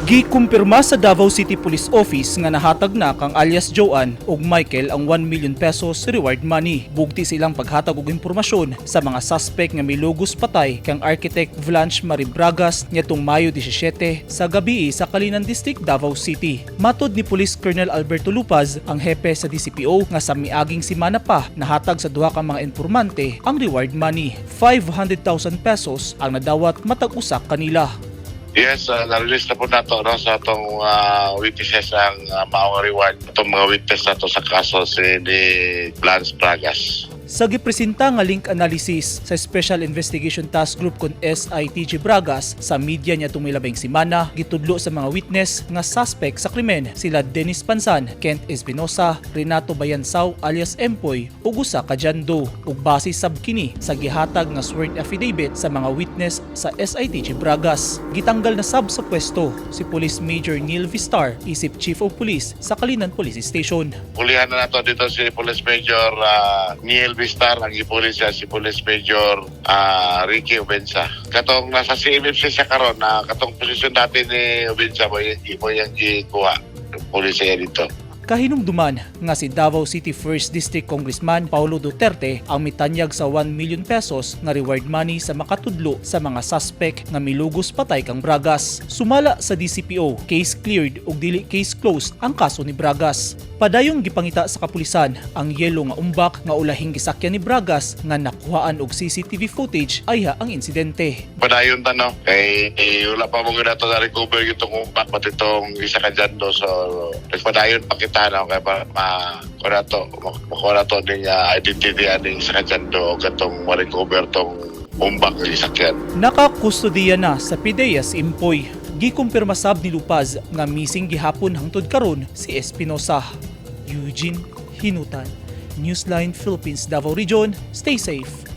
Gikumpirma sa Davao City Police Office nga nahatag na kang alias Joan ug Michael ang 1 million pesos reward money. Bugti silang paghatag og impormasyon sa mga suspect nga milugos patay kang Architect Blanche Marie Bragas niadtong Mayo 17 sa gabi sa Calinan District, Davao City. Matod ni Police Colonel Alberto Lupaz, ang hepe sa DCPO, nga sa miaging semana pa nahatag sa duha ka mga informante ang reward money. 500,000 pesos ang nadawat matag usa kanila. Yes, na-release na po nato sa itong witnesses ang maong reward. Itong mga witness nato sa kaso ni Blanche Bragas. Sa gipresenta nga link analysis sa Special Investigation Task Group kon SITG Bragas sa media niya tumilabing semana, gitudlo sa mga witness nga suspect sa krimen sila Dennis Pansan, Kent Espinosa, Renato Bayansaw alias Empoy ug usa ka John Doe, ug base sab kini sa gihatag nga sworn affidavit sa mga witness sa SITG Bragas. Gitanggal na sab sa pwesto si Police Major Neil Vistar, isip Chief of Police sa Calinan Police Station. Pulihan na nato dito si Police Major Neil Vistar, ang ipulis siya si Police Major Ricky Obensa. Katong nasa CMFC siya karon na katong posisyon natin ni Obensa mo yung gikuha ng pulis siya dito. Kahinumduman nga si Davao City 1st District Congressman Paulo Duterte ang mitanyag sa 1 million pesos nga reward money sa makatudlo sa mga suspect nga milugos patay kang Bragas. Sumala sa DCPO, case cleared ug dili case closed ang kaso ni Bragas. Padayong gipangita sa kapulisan ang yelo nga umbak nga ulahing gisakyan ni Bragas nga nakuhaan og CCTV footage ayha ang insidente. Padayon ta kay wala pa mo na to na recover itong umpak pati itong isa ka dyan so padayon pa kita kaya makuha to din identity aning isa ka dyan o katong ma-recover tong umbak ng isakyan. Nakakustudiya na sa PDEA si Empoy. Gikumpirma sab ni Lupaz nga missing gihapon hangtod karon si Espinosa. Eugene Hinutan, Newsline Philippines, Davao Region. Stay safe.